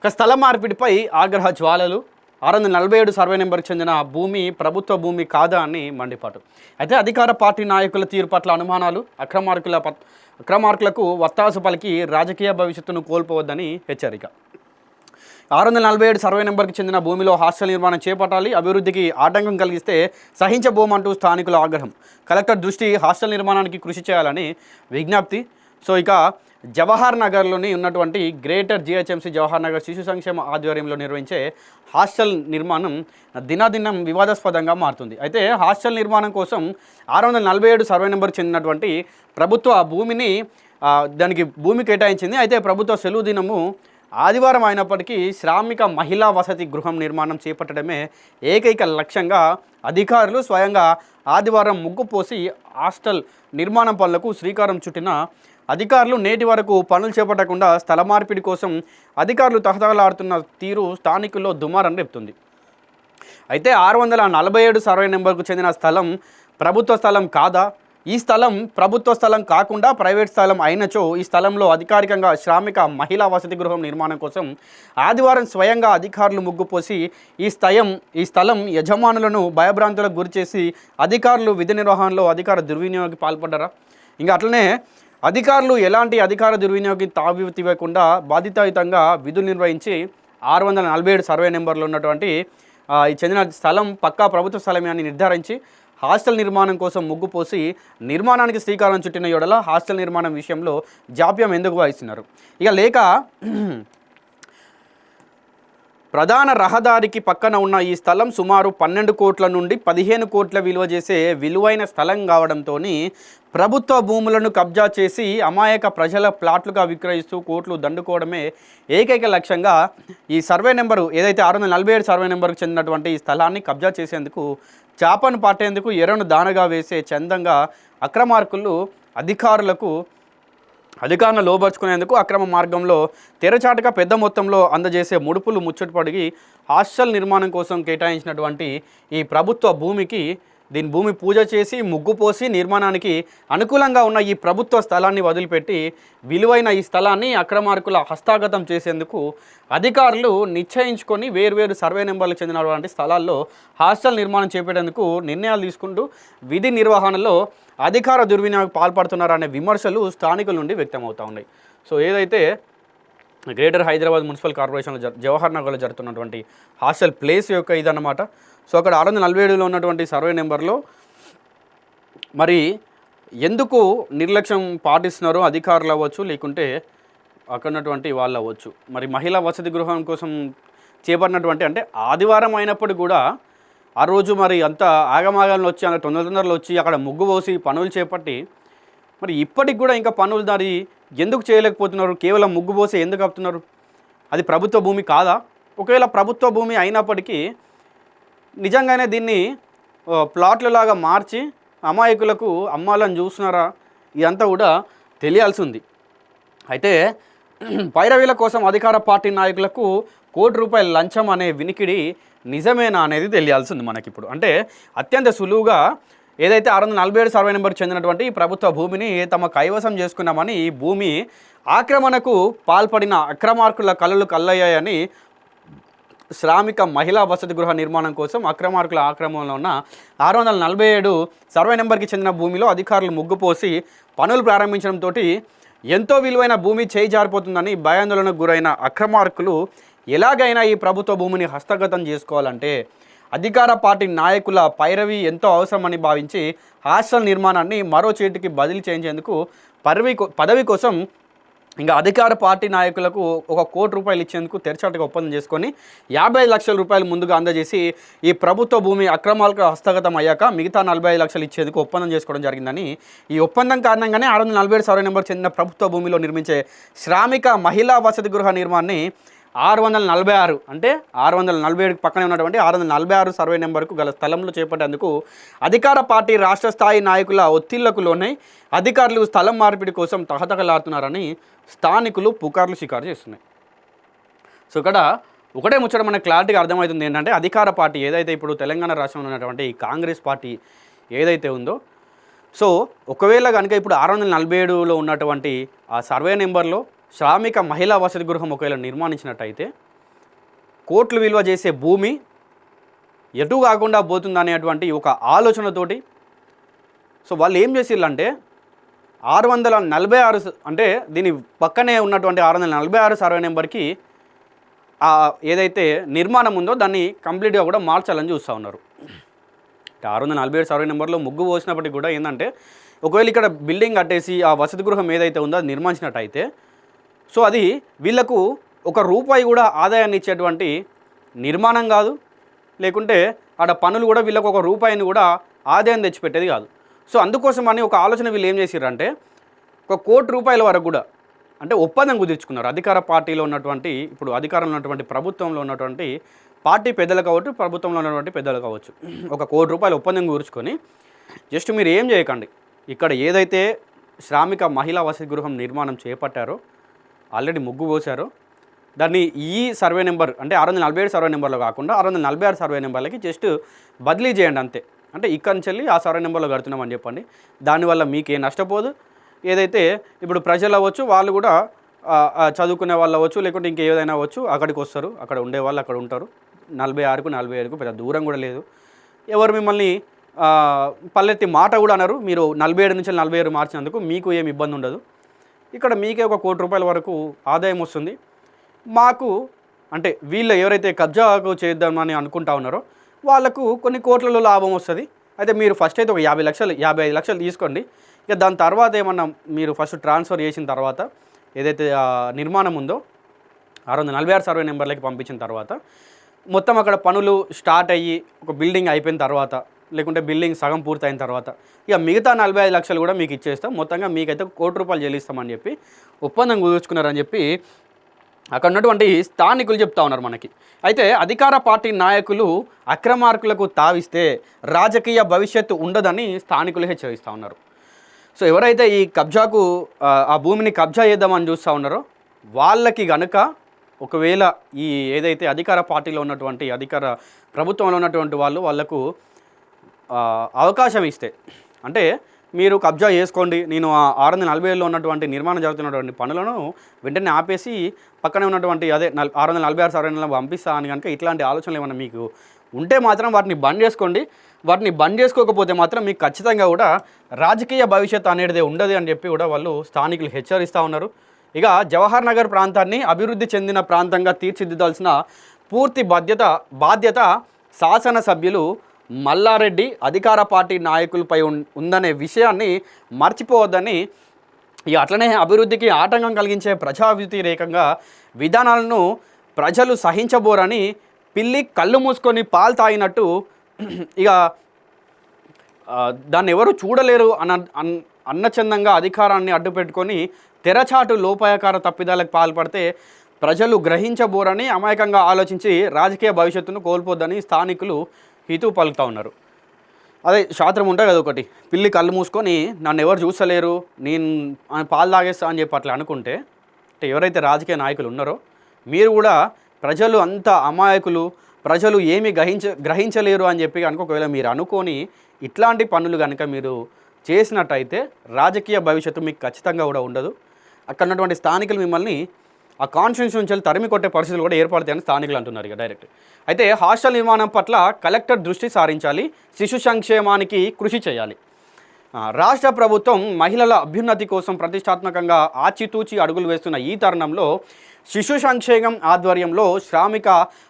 ఒక స్థల మార్పిడిపై ఆగ్రహ జ్వాలలు 647 సర్వే నెంబర్కి చెందిన భూమి ప్రభుత్వ భూమి కాదా అని మండిపాటు. అయితే అధికార పార్టీ నాయకుల తీరు పట్ల అనుమానాలు, అక్రమార్కులకు వత్తాసు పలికి రాజకీయ భవిష్యత్తును కోల్పోవద్దని హెచ్చరిక. 647 సర్వే నెంబర్కి చెందిన భూమిలో హాస్టల్ నిర్మాణం చేపట్టాలి, అభివృద్ధికి ఆటంకం కలిగిస్తే సహించబోమంటూ స్థానికుల ఆగ్రహం. కలెక్టర్ దృష్టి హాస్టల్ నిర్మాణానికి కృషి చేయాలని విజ్ఞప్తి. సో ఇక జవహర్ నగర్లోని ఉన్నటువంటి గ్రేటర్ జిహెచ్ఎంసీ జవహర్ నగర్ శిశు సంక్షేమ ఆధ్వర్యంలో నిర్వహించే హాస్టల్ నిర్మాణం దినదినం వివాదాస్పదంగా మారుతుంది. అయితే హాస్టల్ నిర్మాణం కోసం 647 సర్వే నెంబర్ చెందినటువంటి ప్రభుత్వ భూమిని దానికి భూమి కేటాయించింది. అయితే ప్రభుత్వ సెలవు దినము ఆదివారం అయినప్పటికీ శ్రామిక మహిళా వసతి గృహం నిర్మాణం చేపట్టడమే ఏకైక లక్ష్యంగా అధికారులు స్వయంగా ఆదివారం ముగ్గు పోసి హాస్టల్ నిర్మాణం పనులకు శ్రీకారం చుట్టిన అధికారులు నేటి వరకు పనులు చేపట్టకుండా స్థల మార్పిడి కోసం అధికారులు తహతహలాడుతున్న తీరు స్థానికుల్లో దుమారం రేపుతుంది. అయితే 647 సర్వే నెంబర్కు చెందిన స్థలం ప్రభుత్వ స్థలం కాదా? ఈ స్థలం ప్రభుత్వ స్థలం కాకుండా ప్రైవేట్ స్థలం అయినచో ఈ స్థలంలో అధికారికంగా శ్రామిక మహిళా వసతి గృహం నిర్మాణం కోసం ఆదివారం స్వయంగా అధికారులు ముగ్గుపోసి ఈ స్థలం యజమానులను భయభ్రాంతులకు గురిచేసి అధికారులు విధి నిర్వహణలో అధికార దుర్వినియోగానికి పాల్పడ్డారా? ఇంకా అట్లనే అధికారులు ఎలాంటి అధికార దుర్వినియోగం తావివ్వకుండా బాధితయుతంగా విధులు నిర్వహించి 647 సర్వే నెంబర్లో ఉన్నటువంటి ఈ చెందిన స్థలం పక్కా ప్రభుత్వ స్థలమే అని నిర్ధారించి హాస్టల్ నిర్మాణం కోసం ముగ్గు పోసి నిర్మాణానికి శ్రీకారం చుట్టిన యోడల హాస్టల్ నిర్మాణం విషయంలో జాప్యం ఎందుకు వహిస్తున్నారు? ఇక లేక ప్రధాన రహదారికి పక్కన ఉన్న ఈ స్థలం సుమారు 12 కోట్ల నుండి 15 కోట్ల విలువ చేసే విలువైన స్థలం కావడంతో ప్రభుత్వ భూములను కబ్జా చేసి అమాయక ప్రజల ప్లాట్లుగా విక్రయిస్తూ కోట్లు దండుకోవడమే ఏకైక లక్ష్యంగా ఈ సర్వే నెంబరు ఏదైతే 647 సర్వే నెంబర్కు చెందినటువంటి ఈ స్థలాన్ని కబ్జా చేసేందుకు చాపను పట్టేందుకు ఎర్రను దానగా వేసే చందంగా అక్రమార్కులు అధికారులను లోబర్చుకునేందుకు అక్రమ మార్గంలో తెరచాటుగా పెద్ద మొత్తంలో అందజేసే ముడుపులు ముచ్చటపడి హాస్టల్ నిర్మాణం కోసం కేటాయించినటువంటి ఈ ప్రభుత్వ భూమికి భూమి పూజ చేసి ముగ్గు పోసి నిర్మాణానికి అనుకూలంగా ఉన్న ఈ ప్రభుత్వ స్థలాన్ని వదిలిపెట్టి విలువైన ఈ స్థలాన్ని అక్రమార్కుల హస్తగతం చేసేందుకు అధికారులు నిశ్చయించుకొని వేర్వేరు సర్వే నెంబర్లకు చెందినటువంటి స్థలాల్లో హాస్టల్ నిర్మాణం చేపట్టేందుకు నిర్ణయాలు తీసుకుంటూ విధి నిర్వహణలో అధికార దుర్వినియోగం పాల్పడుతున్నారనే విమర్శలు స్థానికుల నుండి వ్యక్తమవుతూ ఉన్నాయి. సో ఏదైతే గ్రేటర్ హైదరాబాద్ మున్సిపల్ కార్పొరేషన్లో జవహర్ నగర్లో జరుగుతున్నటువంటి హాస్టల్ ప్లేస్ యొక్క ఇదన్నమాట. సో అక్కడ 647లో ఉన్నటువంటి సర్వే నెంబర్లో మరి ఎందుకు నిర్లక్ష్యం పాటిస్తున్నారో అధికారులు అవ్వచ్చు, లేకుంటే అక్కడ ఉన్నటువంటి వాళ్ళు అవ్వచ్చు. మరి మహిళా వసతి గృహం కోసం చేపట్టినటువంటి అంటే ఆదివారం అయినప్పుడు కూడా ఆ రోజు మరి అంత ఆగమాగంలో వచ్చి అంత తొందరలో వచ్చి అక్కడ ముగ్గు పోసి పనులు చేపట్టి మరి ఇప్పటికి కూడా ఇంకా పనులు దారి ఎందుకు చేయలేకపోతున్నారు? కేవలం ముగ్గు పోసి ఎందుకు ఆపుతున్నారు? అది ప్రభుత్వ భూమి కాదా? ఒకవేళ ప్రభుత్వ భూమి అయినప్పటికీ నిజంగానే దీన్ని ప్లాట్లలాగా మార్చి అమాయకులకు అమ్మాలని చూస్తున్నారా? ఇదంతా కూడా తెలియాల్సి ఉంది. అయితే పైరవీల కోసం అధికార పార్టీ నాయకులకు ₹1 లంచం అనే వినికిడి నిజమేనా అనేది తెలియాల్సి ఉంది మనకిప్పుడు. అంటే అత్యంత సులువుగా ఏదైతే 647 సర్వే నెంబర్ చెందినటువంటి ప్రభుత్వ భూమిని తమ కైవసం చేసుకున్నామని ఈ భూమి ఆక్రమణకు పాల్పడిన అక్రమార్కుల కళ్ళలు కళ్ళయ్యాయని శ్రామిక మహిళా వసతి గృహ నిర్మాణం కోసం అక్రమార్కుల ఆక్రమణలో ఉన్న 647 సర్వే నెంబర్కి చెందిన భూమిలో అధికారులు ముగ్గుపోసి పనులు ప్రారంభించడంతో ఎంతో విలువైన భూమి చేయి జారిపోతుందని భయాందోళనకు గురైన అక్రమార్కులు ఎలాగైనా ఈ ప్రభుత్వ భూమిని హస్తగతం చేసుకోవాలంటే అధికార పార్టీ నాయకుల పైరవి ఎంతో అవసరమని భావించి హాస్టల్ నిర్మాణాన్ని మరో చేతికి బదిలీ చేయించేందుకు పదవి కోసం ఇంకా అధికార పార్టీ నాయకులకు ₹1 ఇచ్చేందుకు తెరచాటుగా ఒప్పందం చేసుకొని 55 లక్షల రూపాయలు ముందుగా అందజేసి ఈ ప్రభుత్వ భూమి అక్రమాలకు హస్తగతం అయ్యాక మిగతా 45 లక్షలు ఇచ్చేందుకు ఒప్పందం చేసుకోవడం జరిగిందని, ఈ ఒప్పందం కారణంగానే 647 సర్వే నెంబర్ చెందిన ప్రభుత్వ భూమిలో నిర్మించే శ్రామిక మహిళా వసతి గృహ నిర్మాణాన్ని 646 అంటే 647కి పక్కనే ఉన్నటువంటి 646 సర్వే నెంబర్కు గల స్థలంలో చేపట్టేందుకు అధికార పార్టీ రాష్ట్ర స్థాయి నాయకుల ఒత్తిళ్లకు లోనై అధికారులు స్థలం మార్పిడి కోసం తహతహలాడుతున్నారని స్థానికులు పుకార్లు షికారు చేస్తున్నాయి. సో ఇక్కడ ఒకటే ముచ్చట మనకు క్లారిటీగా అర్థమవుతుంది ఏంటంటే అధికార పార్టీ ఏదైతే ఇప్పుడు తెలంగాణ రాష్ట్రంలో ఉన్నటువంటి కాంగ్రెస్ పార్టీ ఏదైతే ఉందో, సో ఒకవేళ కనుక ఇప్పుడు 647లో ఉన్నటువంటి ఆ సర్వే నెంబర్లో శ్రామిక మహిళా వసతి గృహం ఒకవేళ నిర్మాణించినట్టయితే కోట్లు విలువ చేసే భూమి ఎటు కాకుండా పోతుందనేటువంటి ఒక ఆలోచనతోటి సో వాళ్ళు ఏం చేసిర్రంటే 646 అంటే దీని పక్కనే ఉన్నటువంటి 646 సర్వే నెంబర్కి ఏదైతే నిర్మాణం ఉందో దాన్ని కంప్లీట్గా కూడా మార్చాలని చూస్తూ ఉన్నారు. 647 సర్వే నెంబర్లో ముగ్గు పోసినప్పటికీ కూడా ఏంటంటే ఒకవేళ ఇక్కడ బిల్డింగ్ కట్టేసి ఆ వసతి గృహం ఏదైతే ఉందో అది నిర్మించినట్టయితే సో అది వీళ్లకు ₹1 కూడా ఆదాయాన్ని ఇచ్చేటువంటి నిర్మాణం కాదు, లేకుంటే ఆడ పనులు కూడా వీళ్ళకు ₹1 కూడా ఆదాయం తెచ్చిపెట్టేది కాదు. సో అందుకోసమని ఒక ఆలోచన వీళ్ళు ఏం చేసిర్రంటే ₹1 కోటి వరకు కూడా అంటే ఒప్పందం కుదుర్చుకున్నారు. అధికార పార్టీలో ఉన్నటువంటి ఇప్పుడు అధికారంలో ఉన్నటువంటి ప్రభుత్వంలో ఉన్నటువంటి పార్టీ పెద్దలు కావచ్చు, ప్రభుత్వంలో ఉన్నటువంటి పెద్దలు కావచ్చు, ₹1 కోటి ఒప్పందం కూర్చుకొని జస్ట్ మీరు ఏం చేయకండి, ఇక్కడ ఏదైతే శ్రామిక మహిళా వసతి గృహం నిర్మాణం చేపట్టారో ఆల్రెడీ ముగ్గు పోసారో దాన్ని ఈ సర్వే నెంబర్ అంటే 647 సర్వే నెంబర్లో కాకుండా 646 సర్వే నెంబర్లకి జస్ట్ బదిలీ చేయండి అంతే. అంటే ఇక్కడి నుంచి వెళ్ళి ఆ సర్వే నెంబర్లో కడుతున్నామని చెప్పండి. దానివల్ల మీకేం నష్టపోదు. ఏదైతే ఇప్పుడు ప్రజలు అవ్వచ్చు, వాళ్ళు కూడా చదువుకునే వాళ్ళు అవ్వచ్చు, లేకుంటే ఇంకేదైనా అవ్వచ్చు, అక్కడికి వస్తారు, అక్కడ ఉండే వాళ్ళు అక్కడ ఉంటారు. 46కు 47కు పెద్ద దూరం కూడా లేదు. ఎవరు మిమ్మల్ని పల్లెత్తి మాట కూడా అన్నారు. మీరు 47 నుంచి 46 మార్చినందుకు మీకు ఏమి ఇబ్బంది ఉండదు. ఇక్కడ మీకే ₹1 కోటి వరకు ఆదాయం వస్తుంది. మాకు అంటే వీళ్ళు ఎవరైతే కబ్జాకు చేద్దామని అనుకుంటా ఉన్నారో వాళ్ళకు కొన్ని కోట్లలో లాభం వస్తుంది. అయితే మీరు ఫస్ట్ అయితే ఒక 50 లక్షలు 55 లక్షలు తీసుకోండి. ఇక దాని తర్వాత ఏమన్నా మీరు ఫస్ట్ ట్రాన్స్ఫర్ చేసిన తర్వాత ఏదైతే నిర్మాణం ఉందో 646 సర్వే నెంబర్లకి పంపించిన తర్వాత మొత్తం అక్కడ పనులు స్టార్ట్ అయ్యి ఒక బిల్డింగ్ అయిపోయిన తర్వాత, లేకుంటే బిల్డింగ్ సగం పూర్తయిన తర్వాత ఇక మిగతా 45 లక్షలు కూడా మీకు ఇచ్చేస్తాం, మొత్తంగా మీకైతే ₹1 చెల్లిస్తామని చెప్పి ఒప్పందం కుదుర్చుకున్నారని చెప్పి అక్కడ ఉన్నటువంటి స్థానికులు చెప్తా ఉన్నారు మనకి. అయితే అధికార పార్టీ నాయకులు అక్రమార్కులకు తావిస్తే రాజకీయ భవిష్యత్తు ఉండదని స్థానికులు హెచ్చరిస్తూ ఉన్నారు. సో ఎవరైతే ఈ కబ్జాకు ఆ భూమిని కబ్జా చేద్దామని చూస్తూ ఉన్నారో వాళ్ళకి గనుక ఒకవేళ ఈ ఏదైతే అధికార పార్టీలో ఉన్నటువంటి అధికార ప్రభుత్వంలో ఉన్నటువంటి వాళ్ళకు అవకాశం ఇస్తే అంటే మీరు కబ్జా చేసుకోండి, నేను 647లో ఉన్నటువంటి నిర్మాణం జరుగుతున్నటువంటి పనులను వెంటనే ఆపేసి పక్కనే ఉన్నటువంటి అదే 646 సర్వే నెంబర్లకు పంపిస్తా అని కనుక ఇట్లాంటి ఆలోచనలు ఏమైనా మీకు ఉంటే మాత్రం వాటిని బంద్ చేసుకోండి. వాటిని బంద్ చేసుకోకపోతే మాత్రం మీకు ఖచ్చితంగా కూడా రాజకీయ భవిష్యత్తు అనేది ఉండదు అని చెప్పి కూడా వాళ్ళు స్థానికులు హెచ్చరిస్తూ ఉన్నారు. ఇక జవహర్ నగర్ ప్రాంతాన్ని అభివృద్ధి చెందిన ప్రాంతంగా తీర్చిదిద్దాల్సిన పూర్తి బాధ్యత శాసనసభ్యులు మల్లారెడ్డి అధికార పార్టీ నాయకులపై ఉందనే విషయాన్ని మర్చిపోవద్దని, ఇక అట్లనే అభివృద్ధికి ఆటంకం కలిగించే ప్రజా వ్యతిరేకంగా విధానాలను ప్రజలు సహించబోరని పిల్లి కళ్ళు మూసుకొని పాలు తాగినట్టు ఇక దాన్ని ఎవరు చూడలేరు అన్నచందంగా అధికారాన్ని అడ్డుపెట్టుకొని తెరచాటు లోపాయకార తప్పిదాలకు పాల్పడితే ప్రజలు గ్రహించబోరని అమాయకంగా ఆలోచించి రాజకీయ భవిష్యత్తును కోల్పోద్దని స్థానికులు హితవు పలుకుతూ ఉన్నారు. అదే శాస్త్రం ఉంటుంది కదా ఒకటి, పిల్లి కళ్ళు మూసుకొని నన్ను ఎవరు చూస్తలేరు, నేను పాలు తాగేస్తా అని చెప్పి అట్లా అనుకుంటే అంటే ఎవరైతే రాజకీయ నాయకులు ఉన్నారో మీరు కూడా ప్రజలు అంత అమాయకులు, ప్రజలు ఏమి గ్రహించలేరు అని చెప్పి కనుక ఒకవేళ మీరు అనుకొని ఇట్లాంటి పనులు కనుక మీరు చేసినట్టయితే రాజకీయ భవిష్యత్తు మీకు ఖచ్చితంగా కూడా ఉండదు. అక్కడ ఉన్నటువంటి స్థానికులు మిమ్మల్ని ఆ కాన్స్టిట్యూన్సీ నుంచి తరిమి కొట్టే పరిస్థితులు కూడా ఏర్పడతాయని స్థానికులు అంటున్నారు ఇక డైరెక్ట్. అయితే హాస్టల్ నిర్మాణం పట్ల కలెక్టర్ దృష్టి సారించాలి, శిశు సంక్షేమానికి కృషి చేయాలి. రాష్ట్ర ప్రభుత్వం మహిళల అభ్యున్నతి కోసం ప్రతిష్టాత్మకంగా ఆచితూచి అడుగులు వేస్తున్న ఈ తరుణంలో శిశు సంక్షేమం ఆధ్వర్యంలో శ్రామిక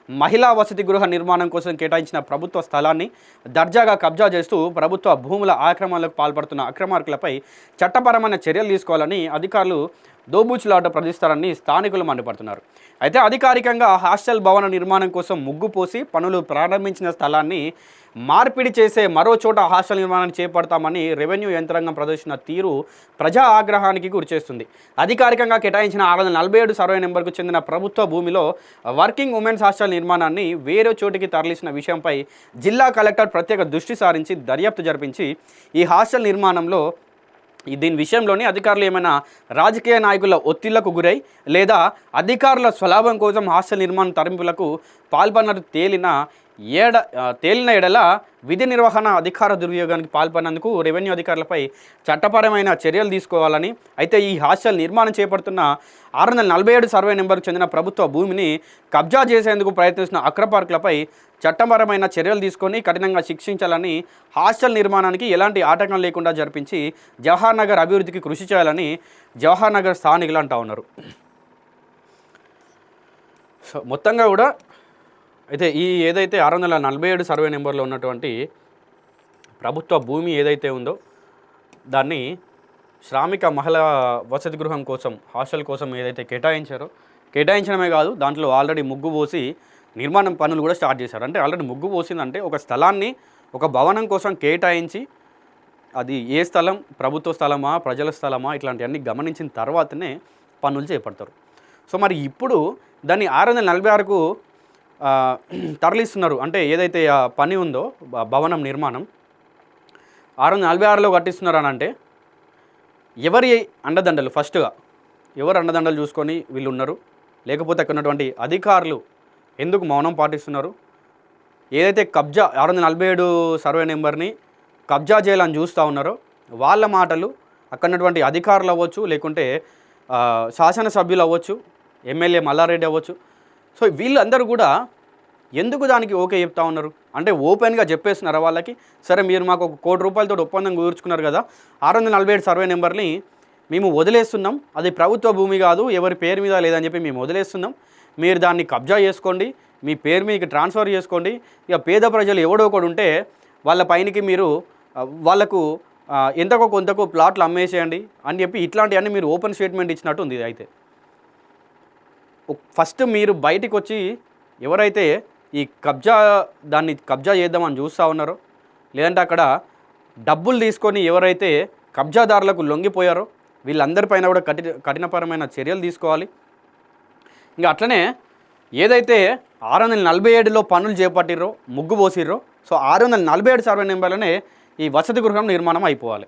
మహిళా వసతి గృహ నిర్మాణం కోసం కేటాయించిన ప్రభుత్వ స్థలాన్ని దర్జాగా కబ్జా చేస్తూ ప్రభుత్వ భూముల ఆక్రమణలకు పాల్పడుతున్న అక్రమార్కులపై చట్టపరమైన చర్యలు తీసుకోవాలని అధికారులు దోబూచులాట ప్రదర్శిస్తారని స్థానికులు మండిపడుతున్నారు. అయితే అధికారికంగా హాస్టల్ భవన నిర్మాణం కోసం ముగ్గు పోసి పనులు ప్రారంభించిన స్థలాన్ని మార్పిడి చేసే మరో చోట హాస్టల్ నిర్మాణాన్ని చేపడతామని రెవెన్యూ యంత్రాంగం ప్రదర్శించిన తీరు ప్రజా ఆగ్రహానికి గురిచేస్తుంది. అధికారికంగా కేటాయించిన 647 సర్వే నెంబర్కు చెందిన ప్రభుత్వ భూమిలో వర్కింగ్ ఉమెన్స్ హాస్టల్ నిర్మాణాన్ని వేరే చోటికి తరలిసిన విషయంపై జిల్లా కలెక్టర్ ప్రత్యేక దృష్టి సారించి దర్యాప్తు జరిపించి ఈ హాస్టల్ నిర్మాణంలో దీని విషయంలోని అధికారులు ఏమైనా రాజకీయ నాయకుల ఒత్తిళ్లకు గురై లేదా అధికారుల స్వలాభం కోసం హాస్టల్ నిర్మాణ తరింపులకు పాల్పడినట్టు తేలిన తేలిన ఎడల విధి నిర్వహణ అధికార దుర్వినియోగానికి పాల్పడినందుకు రెవెన్యూ అధికారులపై చట్టపరమైన చర్యలు తీసుకోవాలని, అయితే ఈ హాస్టల్ నిర్మాణం చేపడుతున్న 647 సర్వే నెంబర్కు చెందిన ప్రభుత్వ భూమిని కబ్జా చేసేందుకు ప్రయత్నిస్తున్న అక్రపార్కులపై చట్టపరమైన చర్యలు తీసుకొని కఠినంగా శిక్షించాలని, హాస్టల్ నిర్మాణానికి ఎలాంటి ఆటంకం లేకుండా జరిపించి జవహర్ నగర్ అభివృద్ధికి కృషి చేయాలని జవహర్ నగర్ స్థానికులు అంటూ ఉన్నారు. సో మొత్తంగా కూడా అయితే ఈ ఏదైతే 647 సర్వే నెంబర్లో ఉన్నటువంటి ప్రభుత్వ భూమి ఏదైతే ఉందో దాన్ని శ్రామిక మహిళా వసతి గృహం కోసం, హాస్టల్ కోసం ఏదైతే కేటాయించడమే కాదు, దాంట్లో ఆల్రెడీ ముగ్గు పోసి నిర్మాణం పనులు కూడా స్టార్ట్ చేశారు. అంటే ఆల్రెడీ ముగ్గు పోసిందంటే ఒక స్థలాన్ని ఒక భవనం కోసం కేటాయించి అది ఏ స్థలం, ప్రభుత్వ స్థలమా, ప్రజల స్థలమా, ఇట్లాంటివన్నీ గమనించిన తర్వాతనే పనులు చేపడతారు. సో మరి ఇప్పుడు దాన్ని 646కు తరలిస్తున్నారు. అంటే ఏదైతే ఆ పని ఉందో భవనం నిర్మాణం 646లో కట్టిస్తున్నారు అని అంటే ఎవరి అండదండలు, ఫస్ట్గా ఎవరు అండదండలు చూసుకొని వీళ్ళు ఉన్నారు, లేకపోతే అక్కడ ఉన్నటువంటి అధికారులు ఎందుకు మౌనం పాటిస్తున్నారు, ఏదైతే కబ్జా 647 సర్వే నెంబర్ని కబ్జా చేయాలని చూస్తూ ఉన్నారో వాళ్ళ మాటలు, అక్కడ ఉన్నటువంటి అధికారులు అవ్వచ్చు, లేకుంటే శాసనసభ్యులు అవ్వచ్చు, ఎమ్మెల్యే మల్లారెడ్డి అవ్వచ్చు. సో వీళ్ళందరూ కూడా ఎందుకు దానికి ఓకే చెప్తా ఉన్నారు అంటే ఓపెన్గా చెప్పేస్తున్నారా వాళ్ళకి, సరే మీరు మాకు ₹1 కోటి ఒప్పందం కుదుర్చుకున్నారు కదా, 647 సర్వే నెంబర్ని మేము వదిలేస్తున్నాం, అది ప్రభుత్వ భూమి కాదు, ఎవరి పేరు మీద లేదని చెప్పి మేము వదిలేస్తున్నాం, మీరు దాన్ని కబ్జా చేసుకోండి, మీ పేరు మీదకి ట్రాన్స్ఫర్ చేసుకోండి, ఇక పేద ప్రజలు ఎవడో ఒకడు ఉంటే వాళ్ళ పైనకి మీరు వాళ్ళకు ఎంతకో కొంతకో ప్లాట్లు అమ్మేసేయండి అని చెప్పి ఇట్లాంటివన్నీ మీరు ఓపెన్ స్టేట్మెంట్ ఇచ్చినట్టు ఉంది. అయితే ఫస్ట్ మీరు బయటికి వచ్చి ఎవరైతే ఈ దాన్ని కబ్జా చేద్దామని చూస్తూ ఉన్నారో, లేదంటే అక్కడ డబ్బులు తీసుకొని ఎవరైతే కబ్జాదారులకు లొంగిపోయారో వీళ్ళందరిపైన కూడా కఠినపరమైన చర్యలు తీసుకోవాలి. ఇంకా అట్లనే ఏదైతే 647లో పనులు చేపట్టిర్రో, ముగ్గు పోసిర్రో, సో 647 సర్వే నెంబర్లోనే ఈ వసతి గృహం నిర్మాణం అయిపోవాలి.